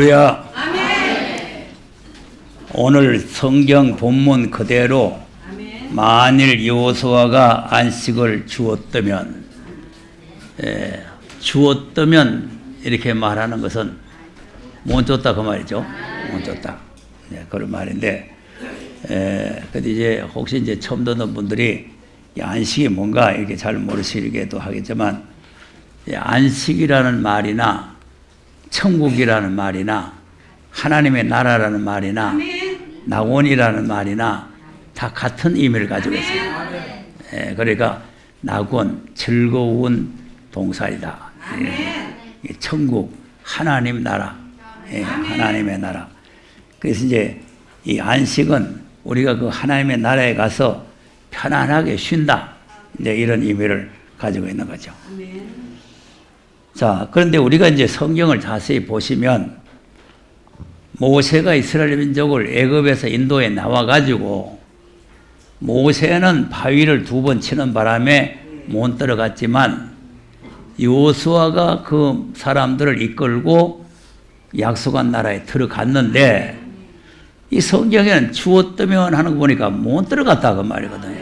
할렐루야. 오늘 성경 본문 그대로 만일 여호수아가 안식을 주었다면 이렇게 말하는 것은 못 줬다 그 말이죠. 못 줬다. 그런 말인데 근데 이제 혹시 이제 처음 듣는 분들이 이 안식이 뭔가 이렇게 잘 모르시기도 하겠지만 안식이라는 말이나 천국이라는 말이나 하나님의 나라라는 말이나 낙원이라는 말이나 다 같은 의미를 가지고 있어요. 그러니까 낙원, 즐거운 동산이다. 천국, 하나님 나라, 하나님의 나라. 그래서 이제 이 안식은 우리가 그 하나님의 나라에 가서 편안하게 쉰다. 이제 이런 의미를 가지고 있는 거죠. 자, 그런데 우리가 이제 성경을 자세히 보시면 모세가 이스라엘 민족을 애굽에서 인도에 나와가지고 모세는 바위를 2번 치는 바람에 못 들어갔지만 여호수아가 그 사람들을 이끌고 약속한 나라에 들어갔는데 이 성경에는 주었다면 하는 거 보니까 못 들어갔다 그 말이거든요.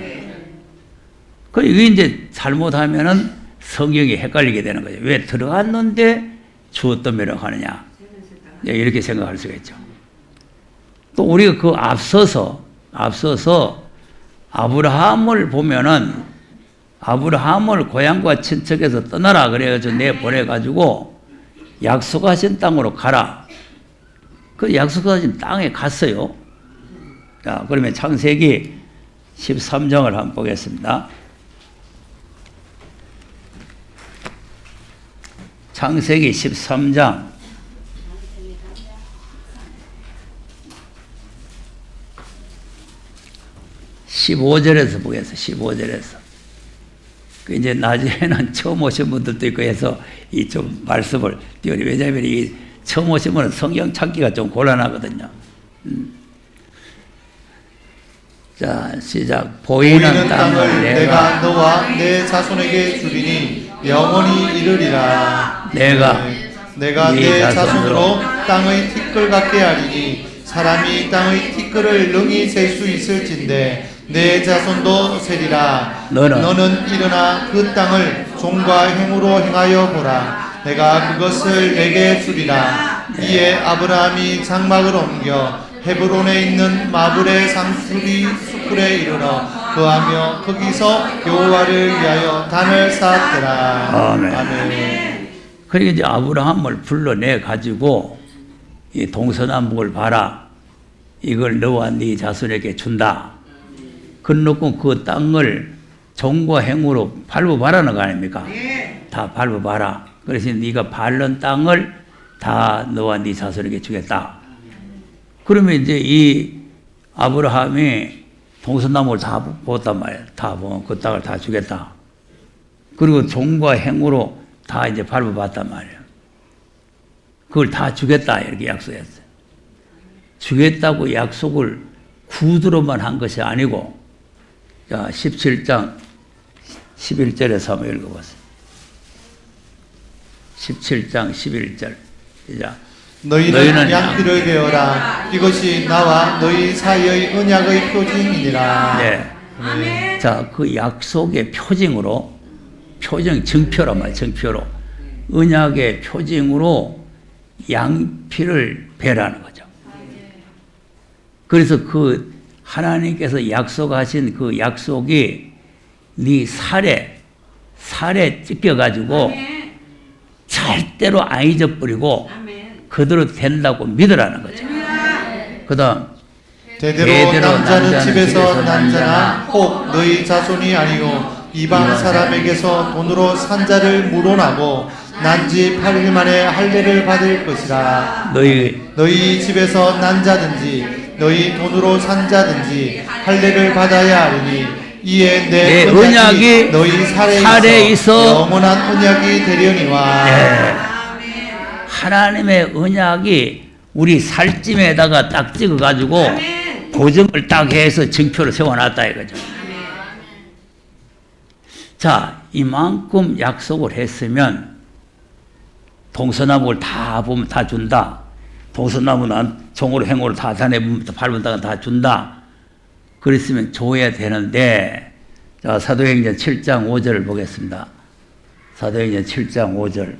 그 이게 이제 잘못하면은 성경이 헷갈리게 되는 거죠. 왜 들어갔는데 주었다면 하느냐. 이렇게 생각할 수가 있죠. 또 우리가 그 앞서서 아브라함을 보면은 아브라함을 고향과 친척에서 떠나라 그래가지고 내보내가지고 약속하신 땅으로 가라. 그 약속하신 땅에 갔어요. 자, 그러면 창세기 13장을 한번 보겠습니다. 창세기 13장 15절에서 보겠습니다. 15절에서. 그 이제 낮에는 처음 오신 분들도 있고 해서 이 좀 말씀을 띄우니 왜냐하면 이 처음 오신 분은 성경 찾기가 좀 곤란하거든요. 자, 시작. 보이는 땅을 내가 너와 내 자손에게 주리니 영원히 이르리라. 내가 내 자손으로 땅의 티끌 같게 하리니 사람이 땅의 티끌을 능히 셀 수 있을진데 내 자손도 세리라. 너는 일어나 그 땅을 종과 행으로 행하여 보라. 내가 그것을 내게 주리라. 이에 아브라함이 장막을 옮겨 헤브론에 있는 마블의 상수리 숲에 이르러 거하며 거기서 여호와를 위하여 단을 쌓았더라. 아멘. 그러니까 이제 아브라함을 불러내 가지고 이 동서남북을 봐라. 이걸 너와 네 자손에게 준다. 그래놓고 그 땅을 종과 행으로 밟아봐라는 거 아닙니까? 다 밟아봐라. 그래서 네가 밟는 땅을 다 너와 네 자손에게 주겠다. 그러면 이제 이 아브라함이 동서남북을 다 보았단 말이에요. 다 보면 그 땅을 다 주겠다. 그리고 종과 행으로 다 이제 밟아봤단 말이에요. 그걸 다 주겠다 이렇게 약속했어요. 주겠다고 약속을 구두로만 한 것이 아니고, 자, 17장 11절에서 한번 읽어보세요. 17장 11절. 시작. 너희는 양피를 베어라. 이것이 나와 너희 사이의 언약의 표징이니라. 네. 자, 그 약속의 표징으로, 증표란 말이에요. 증표로. 언약의 표징으로 양피를 베라는 거죠. 그래서 그 하나님께서 약속하신 그 약속이 네 살에 찢겨가지고 절대로 안 잊어버리고 그대로 된다고 믿으라는 거죠. 그 다음 대대로 남자는 집에서 난자나 혹 너희 자손이 아니요 이방 사람에게서 돈으로 산자를 물어나고 난지 8일 만에 할례를 받을 것이라. 너희 집에서 난자든지 너희 돈으로 산자든지 할례를 받아야 하리니 이에 내 언약이 너희 살에 있어 영원한 언약이 되려니와. 하나님의 언약이 우리 살찜에다가 딱 찍어가지고 고정을 딱 해서 증표를 세워놨다 이거죠. 자, 이만큼 약속을 했으면 동서남북을 다 보면 다 준다. 동서남북 종으로 행으로 다 다내면 밟은다가 다 준다. 그랬으면 줘야 되는데, 자, 사도행전 7장 5절을 보겠습니다. 사도행전 7장 5절.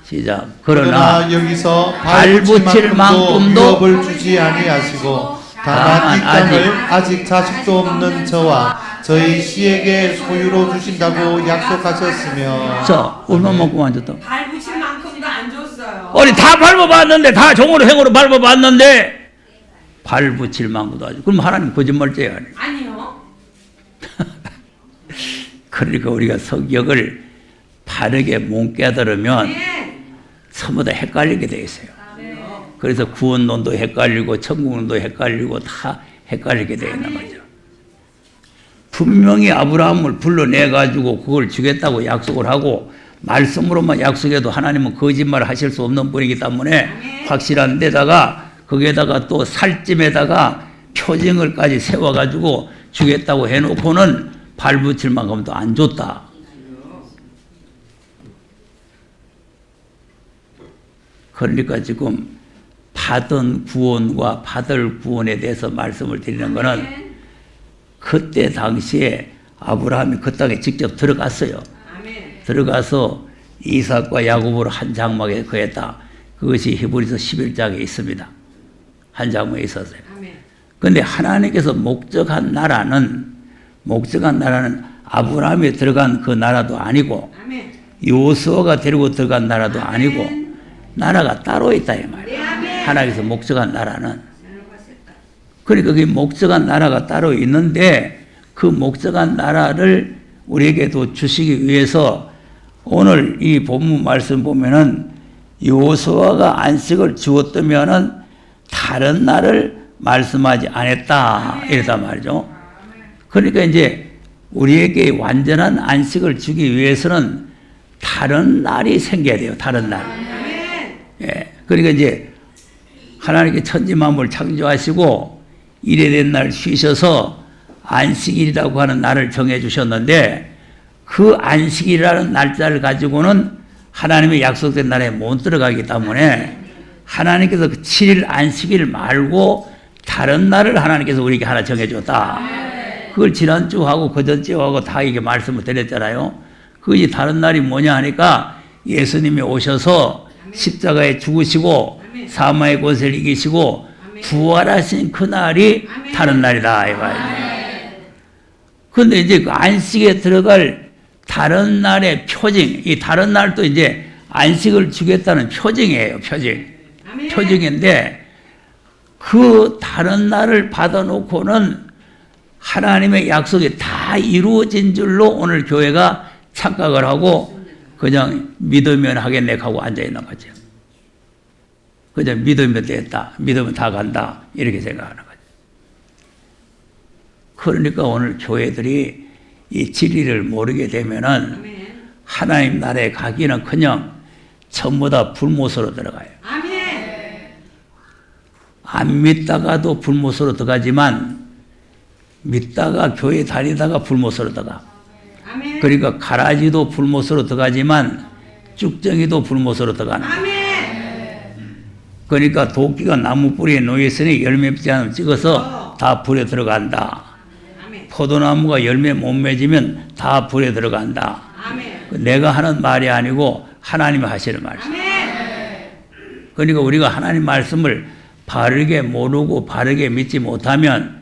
시작. 그러나 여기서 발붙일 만큼도 유업을 주지 아니하시고 다만 이 땅을 아직 자식도 없는 저와 저희 씨에게 소유로 주신다고 약속하셨으며. 자, 얼마만큼 안 줬다? 밟으실 만큼도 안 줬어요. 아니 다 밟아봤는데, 다 종으로 행으로 밟아봤는데 발붙일 만큼도 아니고. 그럼 하나님 거짓말죄야. 아니요. 그러니까 우리가 성경을 바르게 못 깨달으면 네. 전부 다 헷갈리게 돼 있어요. 그래서 구원론도 헷갈리고 천국론도 헷갈리고 다 헷갈리게 돼 있는 거죠. 분명히 아브라함을 불러내가지고 그걸 주겠다고 약속을 하고, 말씀으로만 약속해도 하나님은 거짓말을 하실 수 없는 분이기 때문에 확실한 데다가 거기에다가 또 살찜에다가 표징을까지 세워가지고 주겠다고 해놓고는 발붙일 만큼도 안 줬다. 그러니까 지금 받은 구원과 받을 구원에 대해서 말씀을 드리는 것은, 그때 당시에 아브라함이 그 땅에 직접 들어갔어요. 들어가서 이삭과 야곱으로 한 장막에 거했다. 그것이 히브리서 11장에 있습니다. 한 장막에 있었어요. 그런데 하나님께서 목적한 나라는 아브라함이 들어간 그 나라도 아니고, 요수아가 데리고 들어간 나라도 아니고, 나라가 따로 있다 이 말이에요. 하나님께서 목적한 나라는. 그러니까 그 목적한 나라가 따로 있는데, 그 목적한 나라를 우리에게도 주시기 위해서 오늘 이 본문 말씀 보면은 여호수아가 안식을 주었다면은 다른 날을 말씀하지 않았다 이랬단 말이죠. 그러니까 이제 우리에게 완전한 안식을 주기 위해서는 다른 날이 생겨야 돼요. 다른 날. 예. 그러니까 이제 하나님께 천지 만물을 창조하시고 일에 된 날 쉬셔서 안식일이라고 하는 날을 정해 주셨는데, 그 안식일이라는 날짜를 가지고는 하나님의 약속된 날에 못 들어가기 때문에 하나님께서 그 7일 안식일 말고 다른 날을 하나님께서 우리에게 하나 정해 줬다. 그걸 지난주하고 그전주하고 다 이게 말씀을 드렸잖아요. 그것이 다른 날이 뭐냐 하니까, 예수님이 오셔서 십자가에 죽으시고 사마의 권세를 이기시고 부활하신 그 날이 다른 날이다 이거예요. 그런데 이제 그 안식에 들어갈 다른 날의 표징, 이 다른 날도 이제 안식을 주겠다는 표징이에요. 표징인데, 그 다른 날을 받아놓고는 하나님의 약속이 다 이루어진 줄로 오늘 교회가 착각을 하고 그냥 믿으면 하겠네 하고 앉아있는 거죠. 그냥 믿으면 됐다, 믿으면 다 간다 이렇게 생각하는 거죠. 그러니까 오늘 교회들이 이 진리를 모르게 되면은 하나님 나라에 가기는 그냥 전부 다 불못으로 들어가요. 안 믿다가도 불못으로 들어가지만, 믿다가 교회 다니다가 불못으로 들어가. 그러니까 가라지도 불못으로 들어가지만 쭉정이도 불못으로 들어가는 거예요. 그러니까 도끼가 나무 뿌리에 놓여있으니 열매 맺지 않으면 찍어서 다 불에 들어간다. 포도나무가 열매 못 맺으면 다 불에 들어간다. 내가 하는 말이 아니고 하나님이 하시는 말씀. 그러니까 우리가 하나님 말씀을 바르게 모르고 바르게 믿지 못하면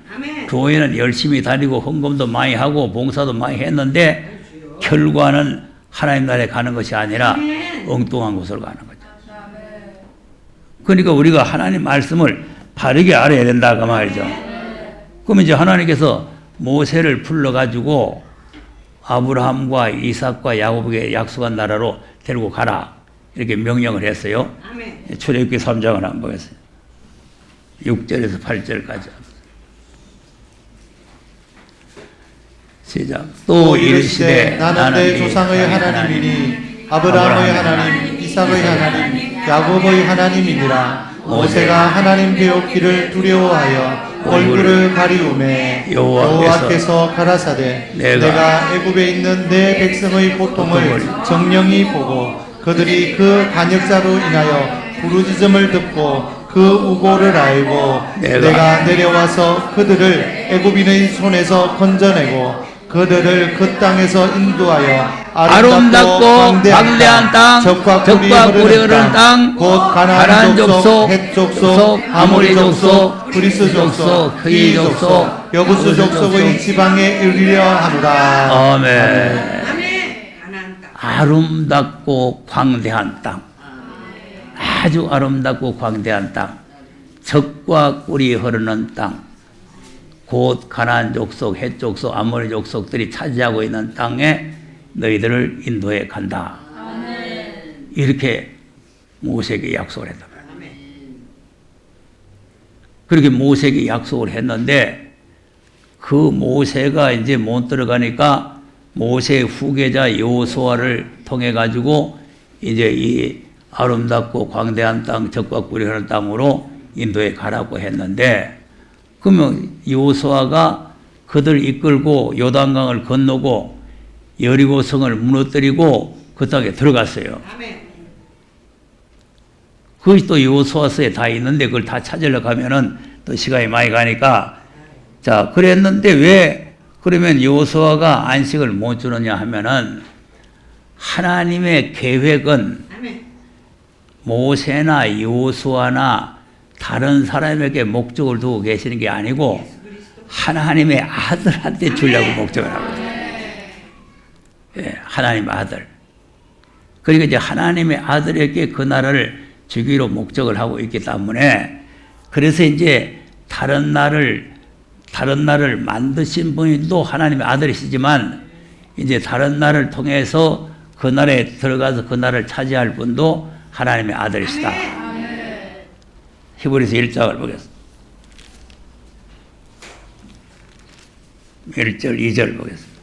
교회는 열심히 다니고 헌금도 많이 하고 봉사도 많이 했는데 결과는 하나님 나라에 가는 것이 아니라 엉뚱한 곳으로 가는 거죠. 그러니까 우리가 하나님 말씀을 바르게 알아야 된다 그 말이죠. 그러면 이제 하나님께서 모세를 불러가지고 아브라함과 이삭과 야곱에게 약속한 나라로 데리고 가라 이렇게 명령을 했어요. 출애굽기 3장을 한번 보겠습니다. 6절에서 8절까지. 시작. 또 이르시되 나는 내 조상의 하나님이니 아브라함의 하나님, 이삭의 하나님, 야곱의 하나님이니라. 모세가 하나님 배웠기를 두려워하여 얼굴을 가리우매 여호와께서 가라사대 내가 애굽에 있는 내 백성의 고통을 정령이 보고 그들이 그 반역자로 인하여 부르짖음을 듣고 그 우고를 알고 내가 내려와서 그들을 애굽인의 손에서 건져내고 그들을 그 땅에서 인도하여 아름답고 광대한 땅, 적과 꿀이 흐르는 땅, 곧 가나안 족속, 헷 족속, 아모리 족속, 그리스 족속, 히위 족속, 여부수 족속의 지방에 이르려 하노라. 아멘. 아멘. 가나안 땅. 아름답고 광대한 땅, 아주 아름답고 광대한 땅, 적과 꿀이 흐르는 땅, 곧 가나안 족속, 헷 족속, 아모리 족속들이 차지하고 있는 땅에 너희들을 인도해 간다. 이렇게 모세에게 약속을 했단 말이에요. 그렇게 모세에게 약속을 했는데 그 모세가 이제 못 들어가니까 모세의 후계자 여호수아를 통해 가지고 이제 이 아름답고 광대한 땅, 적과 꿀이 흐르는 땅으로 인도에 가라고 했는데, 그러면 여호수아가 그들 이끌고 요단강을 건너고 여리고성을 무너뜨리고 그 땅에 들어갔어요. 아멘. 그것이 또 여호수아서에 다 있는데 그걸 다 찾으려 가면은 또 시간이 많이 가니까, 자, 그랬는데 왜 그러면 여호수아가 안식을 못 주느냐 하면은 하나님의 계획은 아멘. 모세나 여호수아나 다른 사람에게 목적을 두고 계시는 게 아니고 하나님의 아들한테 주려고 목적을 하거든요. 예, 하나님의 아들. 그러니까 이제 하나님의 아들에게 그 나라를 주기로 목적을 하고 있기 때문에, 그래서 이제 다른 나라를 만드신 분도 하나님의 아들이시지만 이제 다른 나라를 통해서 그 나라에 들어가서 그 나라를 차지할 분도 하나님의 아들이시다. 히브리서 1장을 보겠습니다. 1절, 2절 보겠습니다.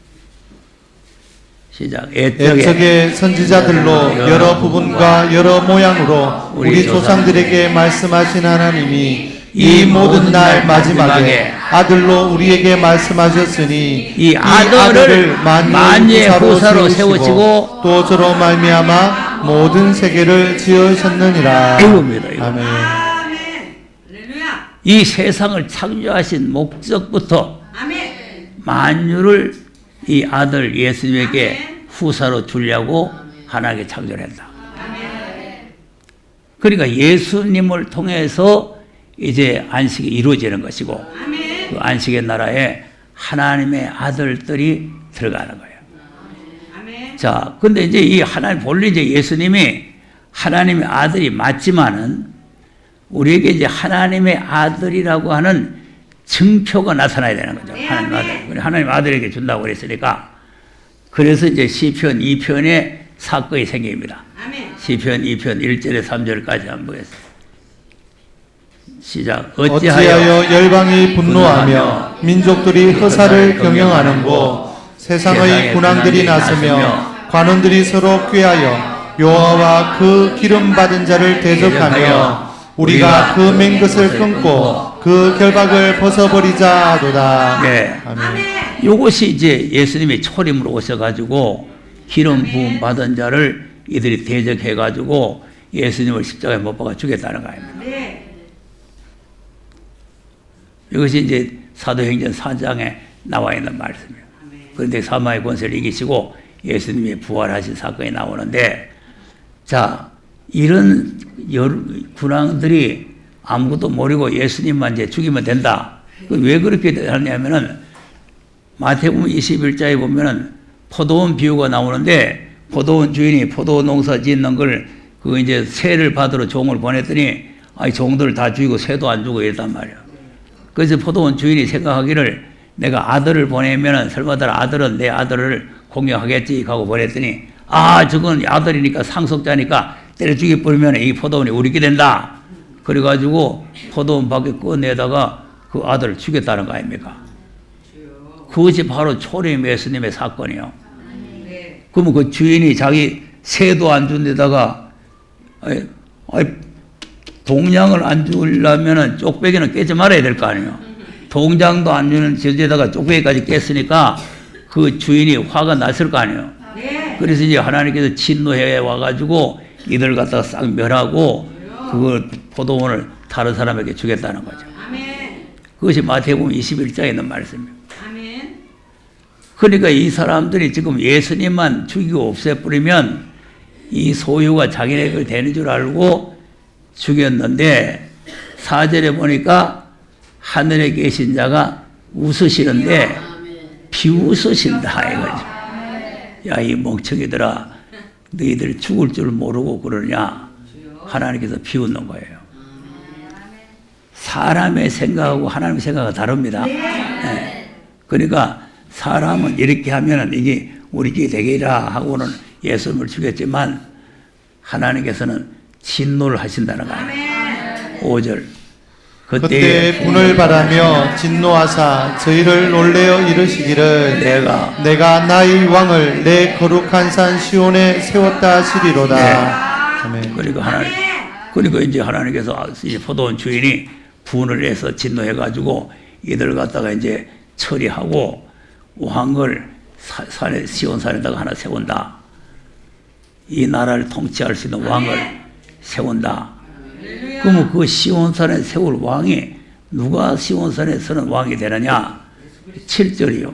시작. 애적의 선지자들로 여러 부분과 여러 모양으로 우리 조상들에게 말씀하신 하나님이 이 모든 날 마지막에 아들로 우리에게 말씀하셨으니 이 아들을 만유의 후사로 세우시고 또 저로 말미암아 모든 세계를 지으셨느니라. 이겁니다. 이거. 아멘. 아멘. 할렐루야. 이 세상을 창조하신 목적부터 아멘. 만유를 이 아들 예수님에게 후사로 주려고 하나님께 창조를 했다. 그러니까 예수님을 통해서 이제 안식이 이루어지는 것이고, 아멘. 그 안식의 나라에 하나님의 아들들이 들어가는 거예요. 아멘. 자, 근데 이제 이 하나님, 본래 이제 예수님이 하나님의 아들이 맞지만은 우리에게 이제 하나님의 아들이라고 하는 증표가 나타나야 되는 거죠. 하나님의 아들. 하나님의 아들에게 준다고 그랬으니까. 그래서 이제 시편 2편에 사건이 생깁니다. 아멘. 시편 2편 1절에 3절까지 한번 보겠습니다. 시작. 어찌하여 열방이 분노하며 민족들이 허사를 경영하는고 세상의 군왕들이 나서며 관원들이 서로 꾀하여 여호와와 그 기름 받은 자를 대적하며 우리가 그 맨 것을 끊고 그 결박을 벗어버리자 하도다. 네. 아멘. 이것이 이제 예수님이 초림으로 오셔가지고 기름 부음 받은 자를 이들이 대적해가지고 예수님을 십자가에 못 박아 죽였다는 거예요. 네. 이것이 이제 사도행전 4장에 나와 있는 말씀이에요. 그런데 사마의 권세를 이기시고 예수님이 부활하신 사건이 나오는데, 자, 이런 군왕들이 아무것도 모르고 예수님만 이제 죽이면 된다. 왜 그렇게 하냐면은 마태복음 21장에 보면은 포도원 비유가 나오는데, 포도원 주인이 포도원 농사 짓는 걸 그 이제 세를 받으러 종을 보냈더니 아이 종들을 다 죽이고 새도 안 주고 이랬단 말이에요. 그래서 포도원 주인이 생각하기를 내가 아들을 보내면은 설마들 아들은 내 아들을 공격하겠지 하고 보냈더니, 아, 저건 아들이니까 상속자니까 때려 죽여버리면 이 포도원이 우리게 된다. 그래가지고 포도원 밖에 꺼내다가 그 아들을 죽였다는 거 아닙니까? 그것이 바로 초림 예수님의 사건이요. 그러면 그 주인이 자기 새도 안 준 데다가 동량을 안 주려면은 쪽배기는 깨지 말아야 될 거 아니에요. 동장도 안 주는 저에다가 쪽배기까지 깼으니까 그 주인이 화가 났을 거 아니에요. 네. 그래서 이제 하나님께서 진노해 와가지고 이들 갖다가 싹 멸하고 그걸 포도원을 다른 사람에게 주겠다는 거죠. 아멘. 그것이 마태복음 21장에 있는 말씀이에요. 아멘. 그러니까 이 사람들이 지금 예수님만 죽이고 없애버리면 이 소유가 자기네 걸 되는 줄 알고 죽였는데 4절에 보니까 하늘에 계신 자가 웃으시는데 비웃으신다 이거죠. 야, 이 멍청이들아, 너희들 죽을 줄 모르고 그러냐? 하나님께서 비웃는 거예요. 사람의 생각하고 하나님의 생각은 다릅니다. 네. 그러니까 사람은 이렇게 하면 이게 우리 길이 되리라 하고는 예수님을 죽였지만 하나님께서는 진노를 하신다는 거예요. 5절. 그때 분을 바라며 진노하사 저희를 놀래어 이르시기를 내가 나의 왕을 내 거룩한 산 시온에 세웠다 하시리로다. 네. 아멘. 그러니까 이제 하나님께서 이제 포도원 주인이 분을 해서 진노해가지고 이들 갖다가 이제 처리하고 왕을 산에 시온산에다가 하나 세운다. 이 나라를 통치할 수 있는 왕을 세운다. 그러면 그 시온산에 세울 왕이 누가 시온산에 서는 왕이 되느냐? 7절이요.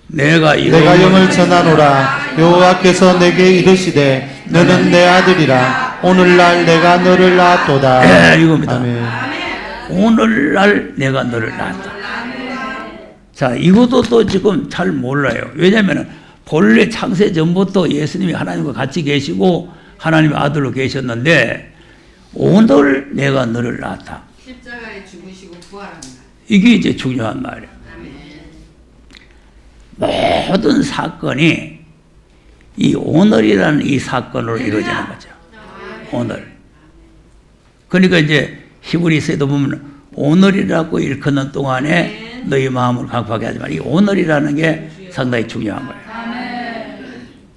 내가 영을 전하노라. 여호와께서 내게 이르시되 너는 내 아들이라. 오늘날 내가 너를 낳았도다. 네, 이겁니다. 아멘. 오늘날 내가 너를 낳았다. 자, 이것도 또 지금 잘 몰라요. 왜냐하면 본래 창세 전부터 예수님이 하나님과 같이 계시고 하나님의 아들로 계셨는데 오늘 내가 너를 낳았다. 십자가에 죽으시고 부활한다. 이게 이제 중요한 말이에요. 모든 사건이 이 오늘이라는 이 사건으로 이루어지는 거죠. 오늘. 그러니까 이제 히브리서에도 보면 오늘이라고 일컫는 동안에 너희 마음을 강팍하게 하지 말고 이 오늘이라는 게 상당히 중요한 거예요.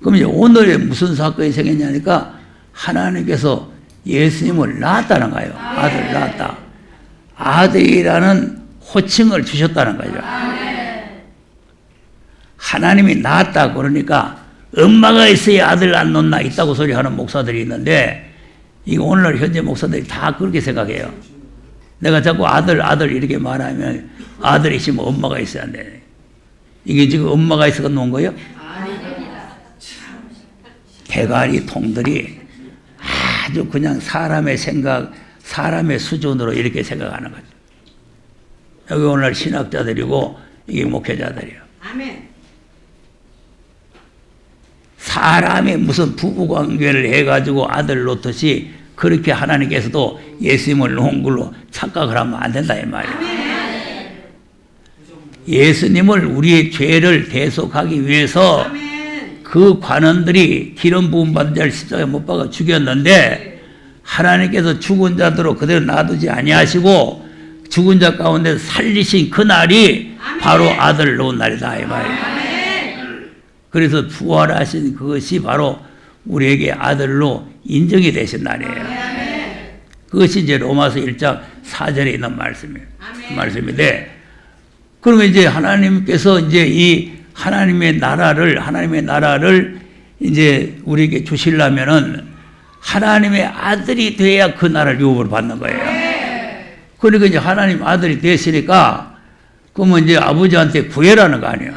그럼 이제 오늘에 무슨 사건이 생겼냐니까 하나님께서 예수님을 낳았다는 거예요. 아들 낳았다. 아들이라는 호칭을 주셨다는 거죠. 하나님이 낳았다 그러니까 엄마가 있어야 아들 안 놓나 있다고 소리하는 목사들이 있는데 이거 오늘날 현재 목사들이 다 그렇게 생각해요. 내가 자꾸 아들 이렇게 말하면 아들이 있으면 엄마가 있어야 돼. 이게 지금 엄마가 있어서 놓은 거예요? 대가리 통들이 아주 그냥 사람의 생각, 사람의 수준으로 이렇게 생각하는 거죠. 여기 오늘 신학자들이고 이게 목회자들이에요. 아멘. 사람이 무슨 부부관계를 해가지고 아들 놓듯이 그렇게 하나님께서도 예수님을 놓은 걸로 착각을 하면 안 된다 이 말이에요. 예수님을 우리의 죄를 대속하기 위해서 그 관원들이 기름 부음 받은 자를 십자가에 못 박아 죽였는데 하나님께서 죽은 자들로 그대로 놔두지 아니하시고 죽은 자 가운데 살리신 그 날이 바로 아들을 놓은 날이다 이 말이에요. 그래서 부활하신 그것이 바로 우리에게 아들로 인정이 되신 날이에요. 그것이 이제 로마서 1장 4절에 있는 말씀이에요. 말씀인데 그러면 이제 하나님께서 이제 이 하나님의 나라를 이제 우리에게 주시려면은 하나님의 아들이 돼야 그 나라를 유업으로 받는 거예요. 그러니까 이제 하나님 아들이 됐으니까 그러면 이제 아버지한테 구해라는 거 아니에요.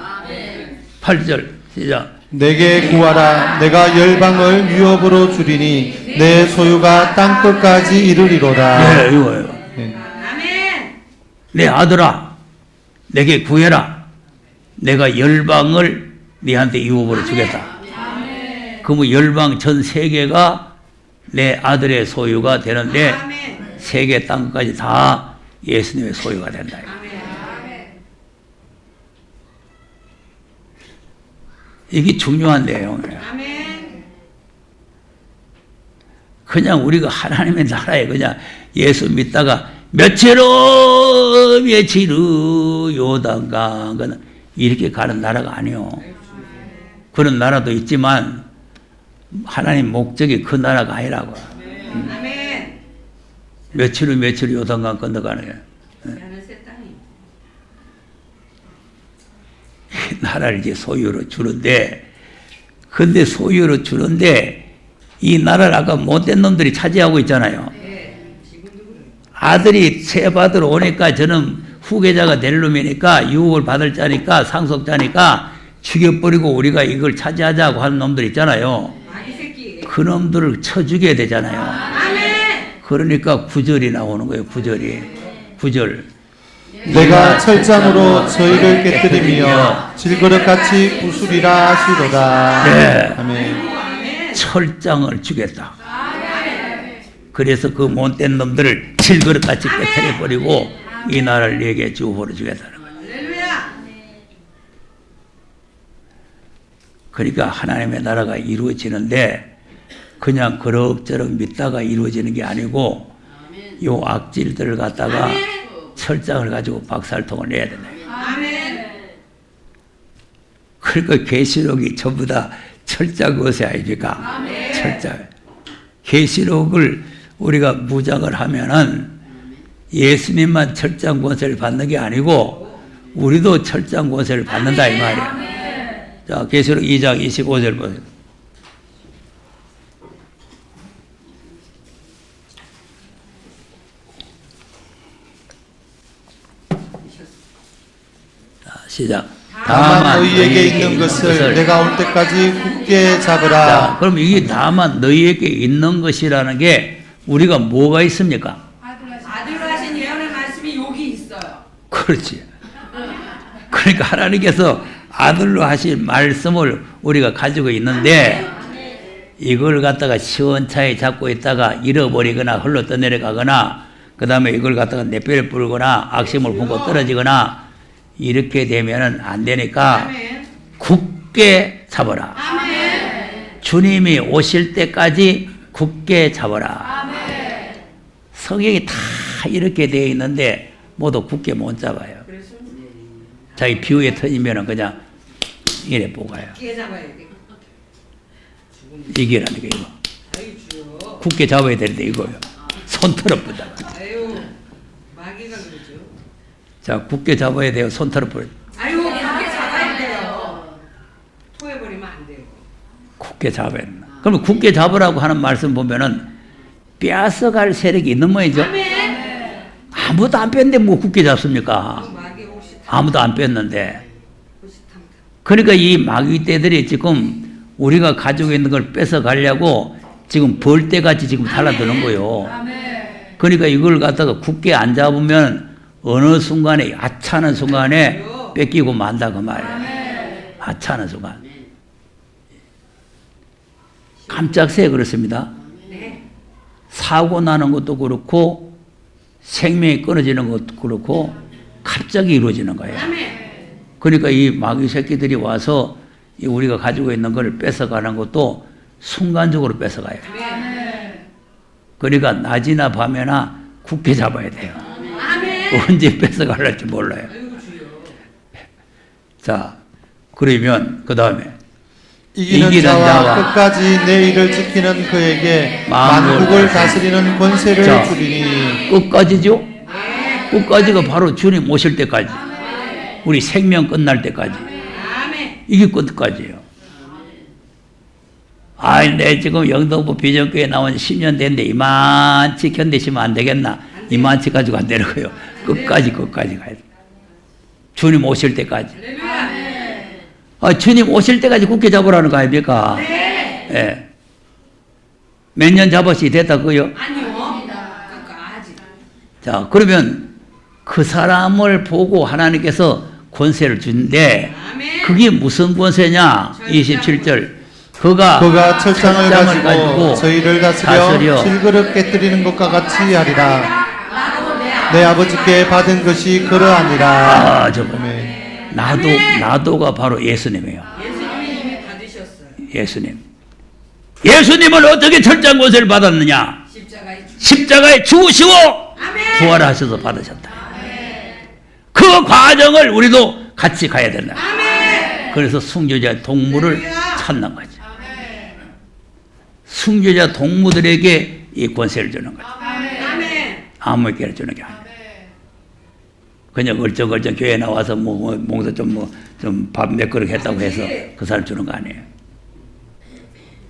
8절 시작. 내게 구하라. 내가 열방을 유업으로 주리니 내 소유가 땅끝까지 이르리로다. 네, 이거예요. 네. 내 아들아, 내게 구해라. 내가 열방을 네한테 유업으로 주겠다. 그러면 열방 전 세계가 내 아들의 소유가 되는데 세계 땅까지 다 예수님의 소유가 된다. 이게 중요한 내용이에요. 그냥 우리가 하나님의 나라에 그냥 예수 믿다가 며칠 후 요단강 이렇게 가는 나라가 아니요. 그런 나라도 있지만 하나님 목적이 그 나라가 아니라고. 며칠 후 요단강 건너가는 거예요. 나라를 이제 소유로 주는데 근데 소유로 주는데 이 나라를 아까 못된 놈들이 차지하고 있잖아요. 아들이 세 받으러 오니까 저는 후계자가 될 놈이니까 유혹을 받을 자니까 상속자니까 죽여버리고 우리가 이걸 차지하자고 하는 놈들 있잖아요. 그 놈들을 쳐 죽여야 되잖아요. 그러니까 구절이 나오는 거예요. 구절. 내가 철장으로 저희를 깨뜨리며 질그릇같이 부수리라 하시도다. 네. 아멘. 철장을 주겠다. 그래서 그 못된 놈들을 질그릇같이 깨뜨려버리고 이 나라를 네게 주호로 주겠다는 거예요. 그러니까 하나님의 나라가 이루어지는데 그냥 그럭저럭 믿다가 이루어지는 게 아니고 요 악질들을 갖다가 철장을 가지고 박살통을 내야 된다. 그러니까 계시록이 전부 다 철장 것이 아닙니까? 철장. 계시록을 우리가 무장을 하면은 예수님만 철장 권세를 받는 게 아니고 우리도 철장 권세를 받는다 이 말이야. 자, 계시록 2장 25절 보세요. 자, 시작. 다만 너희에게 있는 것을 내가 올 때까지 굳게 잡으라. 자, 그럼 이게 다만 너희에게 있는 것이라는 게 우리가 뭐가 있습니까? 아들로 하신 예언의 말씀이 여기 있어요. 그렇지. 그러니까 하나님께서 아들로 하신 말씀을 우리가 가지고 있는데 이걸 갖다가 시원찮게 잡고 있다가 잃어버리거나 흘러 떠내려가거나 그 다음에 이걸 갖다가 내뼈를 불거나 악심을 품고 떨어지거나 이렇게 되면은 안 되니까 굳게 잡아라. 주님이 오실 때까지 굳게 잡아라. 성경이 다 이렇게 되어 있는데 모두 굳게 못 잡아요. 자기 비유에 터지면은 그냥 이래 뽑아요. 이게라는 게 이거. 굳게 잡아야 되는데 이거요. 손털어 붙잡아. 마귀가 그러죠. 자, 굳게 잡아야 돼요. 손털어 붙. 굳게 잡아야 돼요. 토해버리면 안 돼요. 굳게 잡아야 된다. 그러면 굳게 잡으라고 하는 말씀 보면은 빼앗아갈 세력이 있는 모양이죠. 아무도 안 뺐는데 뭐 굳게 잡습니까? 아무도 안 뺐는데. 그러니까 이 마귀 떼들이 지금 우리가 가지고 있는 걸 뺏어 가려고 지금 벌떼같이 지금 달라드는 거예요. 그러니까 이걸 갖다가 굳게 안 잡으면 어느 순간에 아차하는 순간에 뺏기고 만다 그 말이에요. 아차하는 순간. 깜짝새 그렇습니다. 사고 나는 것도 그렇고 생명이 끊어지는 것도 그렇고 갑자기 이루어지는 거예요. 그러니까 이 마귀 새끼들이 와서 우리가 가지고 있는 걸 뺏어가는 것도 순간적으로 뺏어가요. 그러니까 낮이나 밤이나 굳게 잡아야 돼요. 언제 뺏어갈지 몰라요. 자, 그러면 그 다음에 이기는 자와 끝까지 내 일을 지키는 그에게 만국을 다스리는 권세를 주리니. 끝까지죠? 끝까지가 바로 주님 오실 때까지. 우리 생명 끝날 때까지. 이게 끝까지예요. 아이, 내 지금 영동부 비전교회 나온 10년 됐는데 이만치 견디시면 안 되겠나? 이만치 가지고 안 되는 거예요. 끝까지 가야 돼. 주님 오실 때까지. 아, 주님 오실 때까지 굳게 잡으라는 거 아닙니까? 예. 몇 년 잡았이 됐다고요? 아니요. 끝까지. 자, 그러면 그 사람을 보고 하나님께서 권세를 주는데 그게 무슨 권세냐? 27절. 그가 철장을 가지고 저희를 다스려 질그릇 깨뜨리는 것과 같이 하리라. 내 아버지께 받은 것이 그러하니라. 아, 저거. 나도가 바로 예수님이에요. 예수님이 이미 받으셨어요. 예수님. 예수님은 어떻게 철장 권세를 받았느냐? 십자가에 죽으시고 부활하셔서 받으셨다. 그 과정을 우리도 같이 가야 된다. 그래서 순교자 동무를 찾는 거죠. 순교자 동무들에게 이 권세를 주는 거죠. 아무에게나 주는 게 아니에요. 그냥 얼쩡얼쩡 교회 나와서 몽서 좀 밥 몇 그릇 했다고 해서 그 사람 주는 거 아니에요.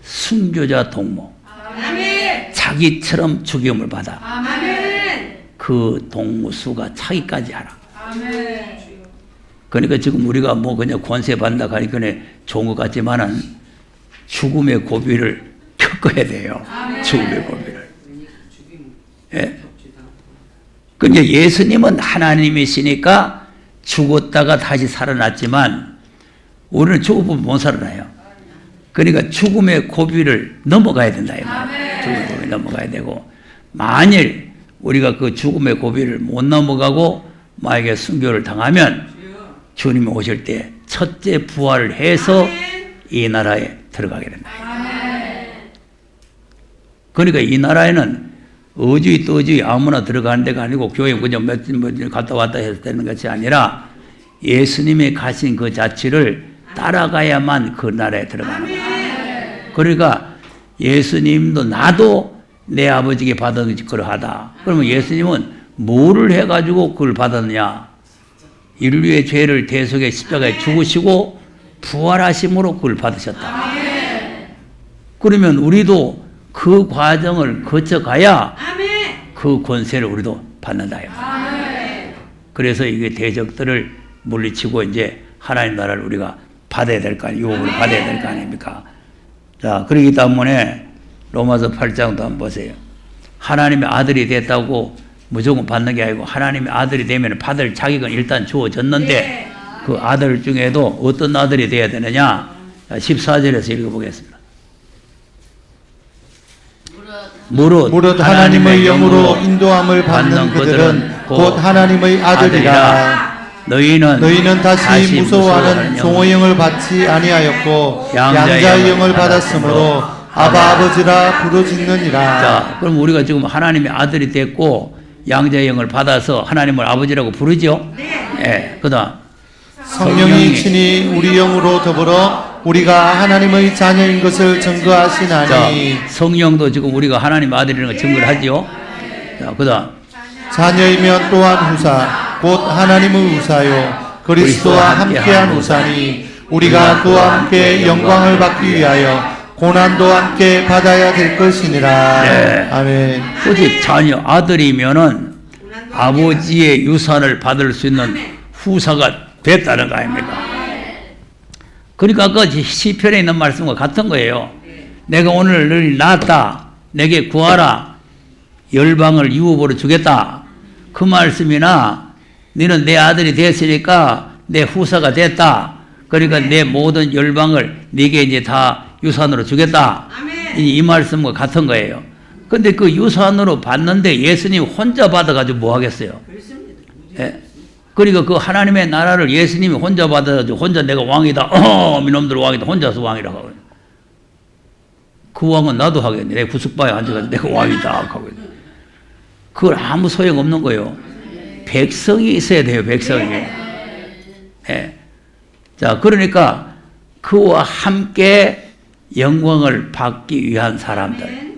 순교자 동무. 아멘. 자기처럼 죽임을 받아. 아멘. 그 동무수가 차기까지 하라. 아멘. 그러니까 지금 우리가 뭐 그냥 권세 받는다 하니까 좋은 것 같지만은 죽음의 고비를 겪어야 돼요. 죽음의 고비를. 예. 근데 예수님은 하나님이시니까 죽었다가 다시 살아났지만 우리는 죽으면 못 살아나요. 그러니까 죽음의 고비를 넘어가야 된다. 죽음의 고비를 넘어가야 되고, 만일 우리가 그 죽음의 고비를 못 넘어가고 만약에 순교를 당하면 주님이 오실 때 첫째 부활을 해서 이 나라에 들어가게 된다. 그러니까 이 나라에는 어주이 떠주이 아무나 들어가는 데가 아니고 교회 그냥 몇 갔다 왔다 해서 되는 것이 아니라 예수님이 가신 그 자취를 따라가야만 그 나라에 들어가는 거예요. 그러니까 예수님도 나도 내 아버지께 받은 그러하다. 그러면 예수님은 뭐를 해가지고 그걸 받았느냐? 인류의 죄를 대속해 십자가에 죽으시고 부활하심으로 그걸 받으셨다. 그러면 우리도 그 과정을 거쳐가야 그 권세를 우리도 받는다. 그래서 이게 대적들을 물리치고 이제 하나님 나라를 우리가 받아야 될 거 아니에요. 유업을 받아야 될 거 아닙니까? 자, 그렇기 때문에 로마서 8장도 한번 보세요. 하나님의 아들이 됐다고 무조건 받는 게 아니고 하나님의 아들이 되면 받을 자격은 일단 주어졌는데 그 아들 중에도 어떤 아들이 돼야 되느냐? 14절에서 읽어보겠습니다. 무릇 하나님의 영으로 인도함을 받는 그들은 곧 하나님의 아들이라. 너희는 다시 무서워하는 종의 영을 받지 아니하였고 양자의 영을 받았으므로 아바 아버지라 부르짖느니라. 자, 그럼 우리가 지금 하나님의 아들이 됐고 양자의 영을 받아서 하나님을 아버지라고 부르죠? 네. 그다음 성령이 친히 우리 영으로 더불어 우리가 하나님의 자녀인 것을 증거하시나니. 자, 성령도 지금 우리가 하나님의 아들이라는 걸 증거를 하죠. 자, 그다음 자녀이면 또한 후사 곧 하나님의 후사요 그리스도와 함께한 후사니 우리가 그와 함께 영광을 받기 위하여 고난도 함께 받아야 될 것이니라. 네. 아멘. 오직 자녀 아들이면은 아버지의 유산을 받을 수 있는 후사가 됐다는 거 아닙니까? 그러니까 아까 시편에 있는 말씀과 같은 거예요. 내가 오늘 너를 낳았다. 내게 구하라. 열방을 유업으로 주겠다. 그 말씀이나 너는 내 아들이 됐으니까 내 후사가 됐다. 그러니까 내 모든 열방을 네게 이제 다 유산으로 주겠다. 이 말씀과 같은 거예요. 근데 그 유산으로 받는데 예수님 혼자 받아가지고 뭐 하겠어요? 예. 그러니까 그 하나님의 나라를 예수님이 혼자 받아가지고 혼자 내가 왕이다. 이놈들 왕이다. 혼자서 왕이라고 하거든요. 그 왕은 나도 하겠네. 내 구석방에 앉아가지고 내가 왕이다. 하거든요. 그걸 아무 소용 없는 거예요. 백성이 있어야 돼요. 백성이. 예. 자, 그러니까 그와 함께 영광을 받기 위한 사람들,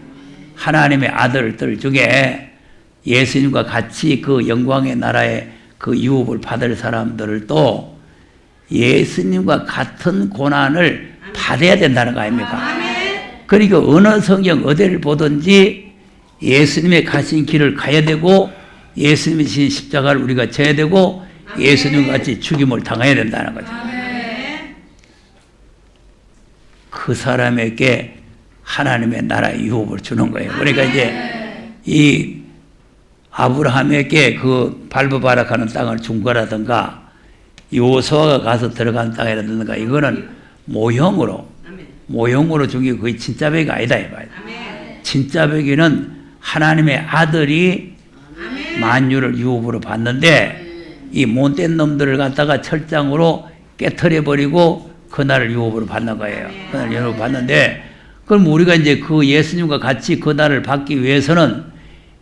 하나님의 아들들 중에 예수님과 같이 그 영광의 나라에 그 유업을 받을 사람들을 또 예수님과 같은 고난을 받아야 된다는 거 아닙니까? 그러니까 어느 성경 어디를 보든지 예수님의 가신 길을 가야 되고 예수님이 진 십자가를 우리가 져야 되고 예수님과 같이 죽임을 당해야 된다는 거죠. 그 사람에게 하나님의 나라의 유업을 주는 거예요. 그러니까 이제 이 아브라함에게 그 발버바락하는 땅을 준 거라든가 요소가 가서 들어간 땅이라든가 이거는 모형으로 준 게 거의 진짜 백이 아니다 이거예요. 진짜 백이는 하나님의 아들이 만유를 유업으로 받는데 이 못된 놈들을 갖다가 철장으로 깨트려 버리고 그날을 유업으로 받는 거예요. 그날 유업으로 받는데 그럼 우리가 이제 그 예수님과 같이 그날을 받기 위해서는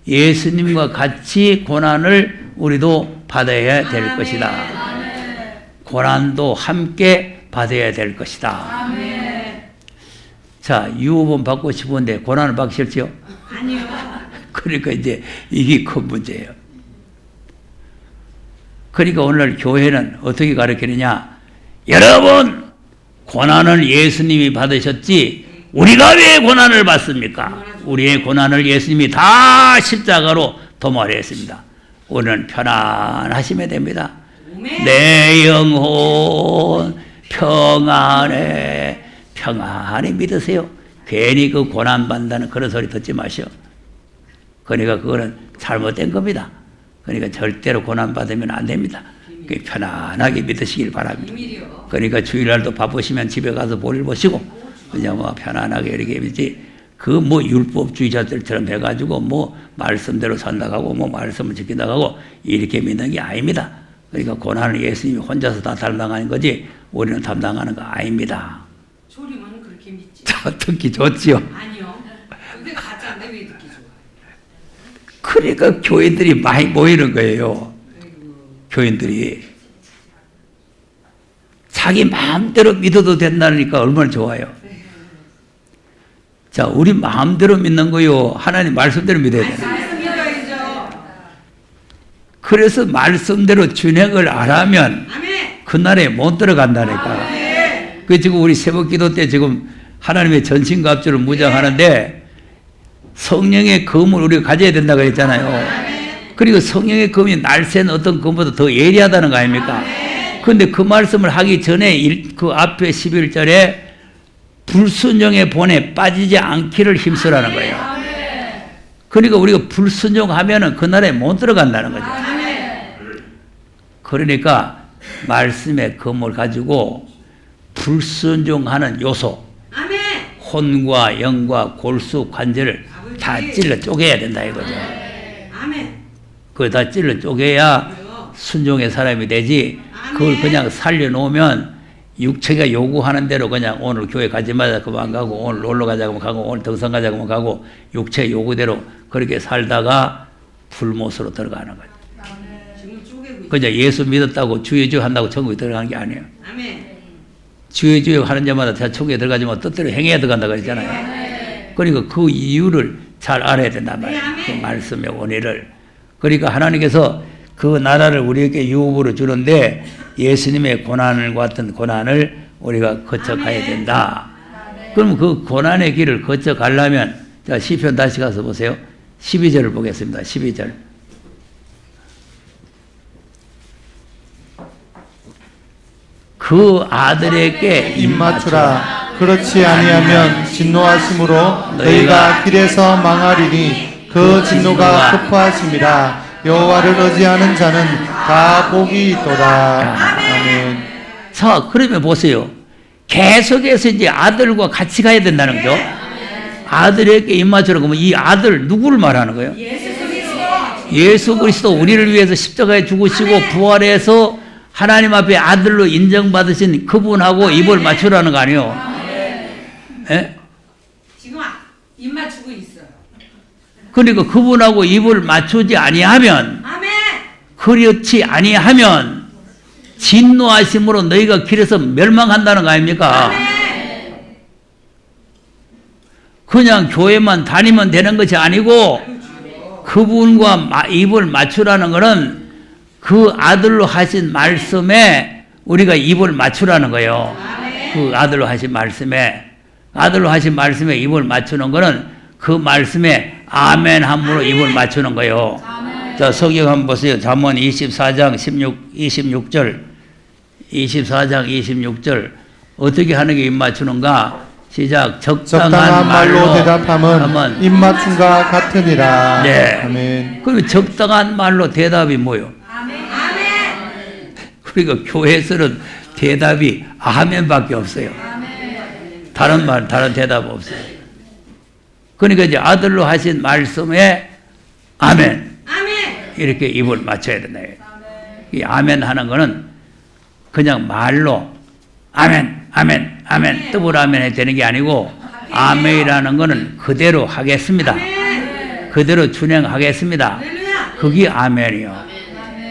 예수님과 같이 고난을 우리도 받아야 될 것이다. 고난도 함께 받아야 될 것이다. 자, 유업은 받고 싶은데 고난을 받기 싫지요? 아니요. 그러니까 이제 이게 큰 문제예요. 그러니까 오늘 교회는 어떻게 가르치느냐? 여러분, 고난을 예수님이 받으셨지 우리가 왜 고난을 받습니까? 우리의 고난을 예수님이 다 십자가로 도말했습니다. 우리는 편안하시면 됩니다. 내 영혼 평안해. 평안히 믿으세요. 괜히 그 고난 받는다는 그런 소리 듣지 마시오. 그러니까 그거는 잘못된 겁니다. 그러니까 절대로 고난 받으면 안 됩니다. 편안하게 믿으시길 바랍니다. 그러니까 주일날도 바쁘시면 집에 가서 볼일 보시고 그냥 뭐 편안하게 이렇게 믿지. 그 뭐 율법주의자들처럼 해가지고 뭐 말씀대로 산다고 뭐 말씀을 지킨다고 이렇게 믿는 게 아닙니다. 그러니까 고난을 예수님이 혼자서 다 담당하는 거지 우리는 담당하는 거 아닙니다. 소리만 그렇게 믿지. 듣기 좋지요. 아니요. 근데 가짜인데 왜 듣기 좋아요? 그러니까 교인들이 많이 모이는 거예요. 교인들이 자기 마음대로 믿어도 된다니까 얼마나 좋아요. 자, 우리 마음대로 믿는 거요. 하나님 말씀대로 믿어야 돼요. 믿어야죠. 그래서 말씀대로 준행을 안 하면 아멘. 그날에 못 들어간다니까. 그 지금 우리 새벽기도 때 지금 하나님의 전신갑주를 무장하는데 성령의 검을 우리가 가져야 된다고 했잖아요. 그리고 성령의 검이 날쌘 어떤 검보다 더 예리하다는 거 아닙니까? 그런데 그 말씀을 하기 전에 그 앞에 11절에 불순종의 본에 빠지지 않기를 힘쓰라는 거예요. 그러니까 우리가 불순종하면은 그날에 못 들어간다는 거죠. 그러니까 말씀의 검을 가지고 불순종하는 요소, 혼과 영과 골수 관절을 다 찔러 쪼개야 된다 이거죠. 그걸 다 찔러 쪼개야 순종의 사람이 되지. 그걸 그냥 살려놓으면 육체가 요구하는 대로 그냥 오늘 교회 가지 마자 그만 가고 오늘 놀러 가자고 가고 오늘 등산 가자고 가고 육체 요구대로 그렇게 살다가 불못으로 들어가는 거죠. 그냥 예수 믿었다고 주의 주의 한다고 천국에 들어가는 게 아니에요. 주의 주의 하는 자마다 다 천국에 들어가지만 뜻대로 행해야 들어간다고 그랬잖아요. 그러니까 그 이유를 잘 알아야 된단 말이에요. 그 말씀의 원리를. 그러니까 하나님께서 그 나라를 우리에게 유업으로 주는데 예수님의 고난을 같은 고난을 우리가 거쳐가야 된다. 그럼 그 고난의 길을 거쳐가려면 자 시편 다시 가서 보세요. 12절을 보겠습니다. 12절. 그 아들에게 입맞추라. 그렇지 아니하면 진노하심으로 너희가 길에서 망하리니 그 진노가 급하심이라. 여호와를 의지하는 자는 다 복이 있도다. 아멘. 자, 그러면 보세요. 계속해서 이제 아들과 같이 가야 된다는 거죠. 아들에게 입맞추라 그러면 이 아들 누구를 말하는 거예요? 예수 그리스도 우리를 위해서 십자가에 죽으시고 부활해서 하나님 앞에 아들로 인정받으신 그분하고 입을 맞추라는 거 아니에요? 예? 지금 입 맞추고 있어요. 그러니까 그분하고 입을 맞추지 아니하면 그렇지 아니하면 진노하심으로 너희가 길에서 멸망한다는 거 아닙니까? 그냥 교회만 다니면 되는 것이 아니고 그분과 입을 맞추라는 것은 그 아들로 하신 말씀에 우리가 입을 맞추라는 거예요. 그 아들로 하신 말씀에 입을 맞추는 것은 그 말씀에 아멘 함으로 입을 맞추는 거예요. 자, 성경 한번 보세요. 잠언 24장 26절. 24장 26절. 어떻게 하는 게 입 맞추는가? 시작. 적당한 말로 대답함은 입 맞춤과 같으니라. 네. 아멘. 그리고 적당한 말로 대답이 뭐예요? 그러니까 교회에서는 대답이 아멘밖에 없어요. 다른 대답 없어요. 그러니까 이제 아들로 하신 말씀에 아멘. 이렇게 입을 맞춰야 된다. 이 아멘 하는 거는 그냥 말로 아멘, 아멘, 아멘, 뜻으로 아멘 해야 되는 게 아니고 아멘이라는 거는 그대로 하겠습니다. 그대로 준행하겠습니다. 그게 아멘이요.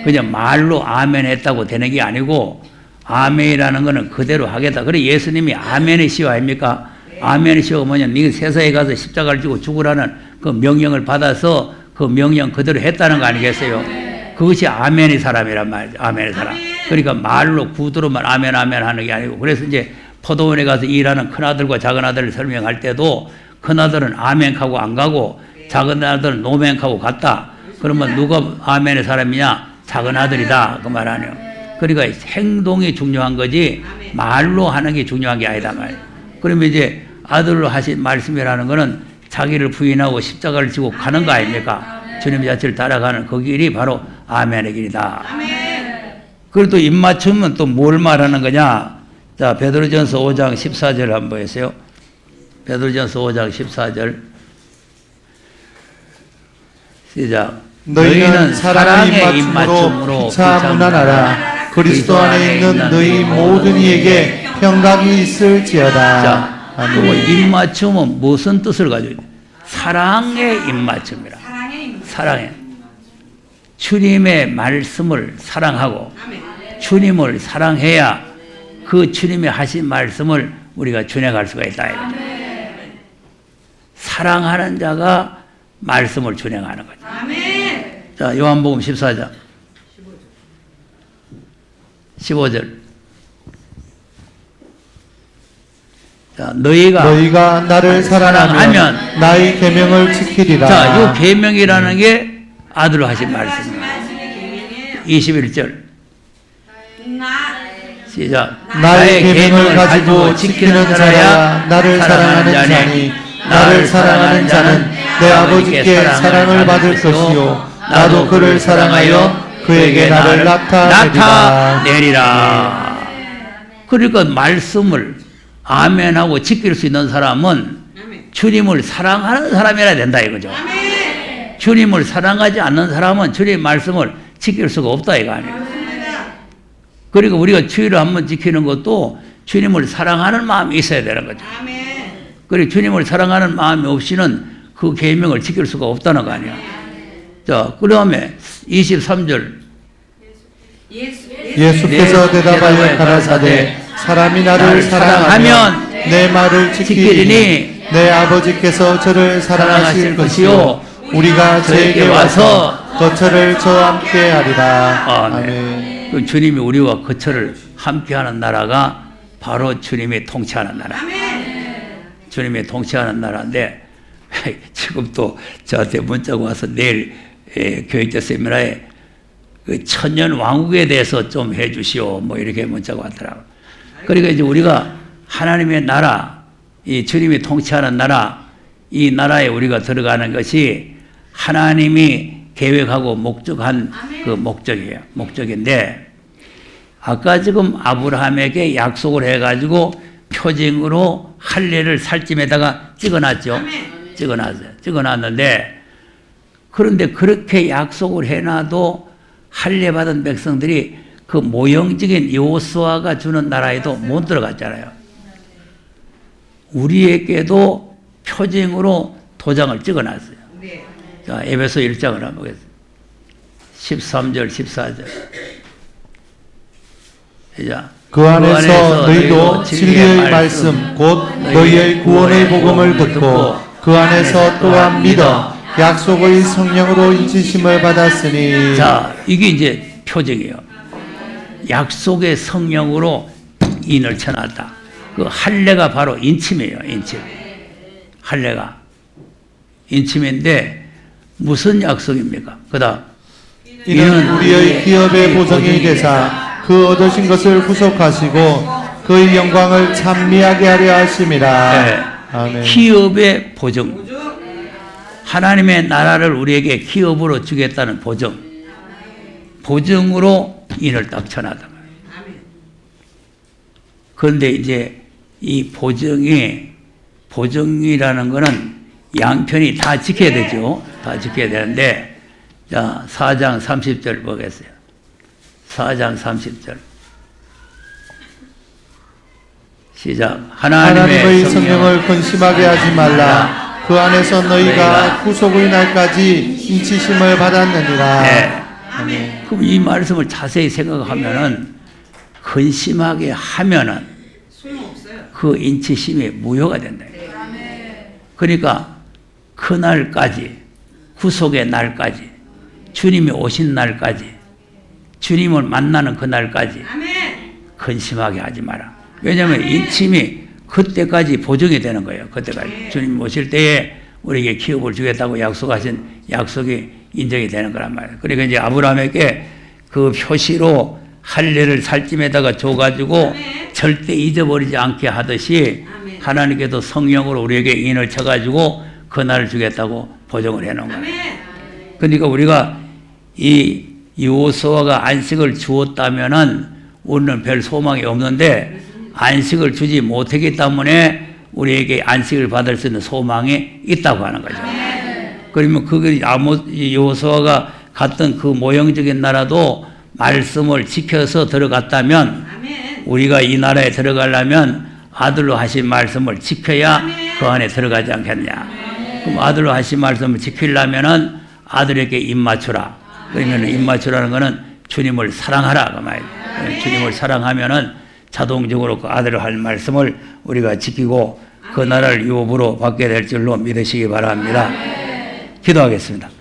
그냥 말로 아멘 했다고 되는 게 아니고 아멘이라는 거는 그대로 하겠다. 그래 예수님이 아멘의 시호 아닙니까? 아멘의 시호가 뭐냐? 네가 세상에 가서 십자가를 지고 죽으라는 그 명령을 받아서 그 명령 그대로 했다는 거 아니겠어요? 그것이 아멘의 사람이란 말이죠. 아멘의 사람. 그러니까 말로 구두로만 아멘 아멘 하는 게 아니고 그래서 이제 포도원에 가서 일하는 큰아들과 작은아들을 설명할 때도 큰아들은 아멘하고 안 가고 작은아들은 노멘하고 갔다. 그러면 누가 아멘의 사람이냐? 작은아들이다. 그 말 아니에요. 그러니까 행동이 중요한 거지 말로 하는 게 중요한 게 아니다 말이에요. 그러면 이제 아들로 하신 말씀이라는 거는 자기를 부인하고 십자가를 지고 가는 거 아닙니까? 주님 자체를 따라가는 그 길이 바로 아멘의 길이다. 그리고 또 입맞춤은 또 뭘 말하는 거냐? 자, 베드로전서 5장 14절 한번 보세요. 베드로전서 5장 14절 시작. 너희는 사랑의 입맞춤으로 피차 문안하라. 그리스도 안에 있는 너희 모든 이에게 평강이 있을지어다. 자, 그리고 입맞춤은 무슨 뜻을 가지고 있냐? 사랑의 입맞춤이라. 사랑해. 주님의 말씀을 사랑하고 주님을 사랑해야 그 주님이 하신 말씀을 우리가 준행할 수가 있다. 이거죠. 사랑하는 자가 말씀을 준행하는 거죠. 자, 요한복음 14장 15절. 자, 너희가 나를 사랑하면 나의 계명을 지키리라. 자, 이 계명이라는 게 아들로 하신 말씀입니다. 21절 시작. 나의 계명을 가지고 지키는 자야 나를 사랑하는 자니 나를 사랑하는 자는 내 아버지께 사랑을 받을 것이요 나도 그를 사랑하여 그에게 나를 나타내리라. 그러니까 말씀을 아멘하고 지킬 수 있는 사람은 주님을 사랑하는 사람이라 된다 이거죠. 주님을 사랑하지 않는 사람은 주님의 말씀을 지킬 수가 없다 이거 아니에요. 그리고 우리가 주의를 한번 지키는 것도 주님을 사랑하는 마음이 있어야 되는 거죠. 그리고 주님을 사랑하는 마음이 없이는 그 계명을 지킬 수가 없다는 거 아니야. 자, 그 다음에 23절. 예수께서 대답하여 가라사대 사람이 나를 사랑하면 내 말을 지키리니 내 아버지께서 저를 사랑하실 것이요 우리가 저에게 와서 거처를 저와 함께 하리라. 아멘. 그 주님이 우리와 거처를 함께하는 나라가 바로 주님이 통치하는 나라. 주님이 통치하는 나라인데 지금 또 저한테 문자가 와서 내일 교육자 세미나에 그 천년 왕국에 대해서 좀 해주시오 뭐 이렇게 문자가 왔더라고요. 그러니까 이제 우리가 하나님의 나라, 이 주님이 통치하는 나라, 이 나라에 우리가 들어가는 것이 하나님이 계획하고 목적한 그 목적이에요. 목적인데 아까 지금 아브라함에게 약속을 해가지고 표징으로 할례를 살찜에다가 찍어놨죠. 찍어놨는데 그런데 그렇게 약속을 해놔도 할례 받은 백성들이 그 모형적인 여호수아가 주는 나라에도 못 들어갔잖아요. 우리에게도 표징으로 도장을 찍어놨어요. 자, 에베소 1장을 한번 보겠습니다. 13절, 14절. 자, 그 안에서 너희도 진리의 말씀 곧 너희의 구원의 복음을 듣고 그 안에서 또한 믿어 약속의 성령으로 인치심을 받았으니. 자, 이게 이제 표징이에요. 약속의 성령으로 인을 쳐놨다. 그 할례가 바로 인침이에요. 인침. 할례가 인침인데 무슨 약속입니까? 그다음 이는 우리의 기업의 보정이 되사 그 얻으신 것을 구속하시고 그의 영광을 찬미하게 하려 하심이라. 네. 아멘. 기업의 보정. 하나님의 나라를 우리에게 기업으로 주겠다는 보정. 보정으로 인을 딱 쳐놨단 말이에요. 그런데 이제 이 보정이라는 거는 양편이 다 지켜야 되죠. 다 지켜야 되는데, 자, 4장 30절 보겠어요. 4장 30절. 시작. 하나님의 성령을 근심하게 하지 말라. 그 안에서 너희가 구속의 날까지 인치심을 받았느니라. 네. 아멘. 그럼 이 말씀을 자세히 생각하면은 근심하게 하면은 그 인치심이 무효가 된다. 그러니까 그 날까지, 구속의 날까지, 주님이 오신 날까지, 주님을 만나는 그 날까지 근심하게 하지 마라. 왜냐하면 인침이 그때까지 보증이 되는 거예요. 그때까지. 주님 오실 때에 우리에게 기업을 주겠다고 약속하신 약속이 인정이 되는 거란 말이에요. 그러니까 이제 아브라함에게 그 표시로 할례를 살찜에다가 줘가지고 절대 잊어버리지 않게 하듯이 하나님께도 성령으로 우리에게 인을 쳐가지고 그 날을 주겠다고 보증을 해놓은 거예요. 그러니까 우리가 이 여호수아가 안식을 주었다면은 우리는 별 소망이 없는데 안식을 주지 못했기 때문에 우리에게 안식을 받을 수 있는 소망이 있다고 하는 거죠. 그러면 그게 여호수아가 갔던 그 모형적인 나라도 말씀을 지켜서 들어갔다면 우리가 이 나라에 들어가려면 아들로 하신 말씀을 지켜야 그 안에 들어가지 않겠냐. 그럼 아들로 하신 말씀을 지키려면은 아들에게 입 맞추라. 그러면 입 맞추라는 거는 주님을 사랑하라 그 말이에요. 주님을 사랑하면은 자동적으로 그 아들을 할 말씀을 우리가 지키고 그 나라를 유업으로 받게 될 줄로 믿으시기 바랍니다. 기도하겠습니다.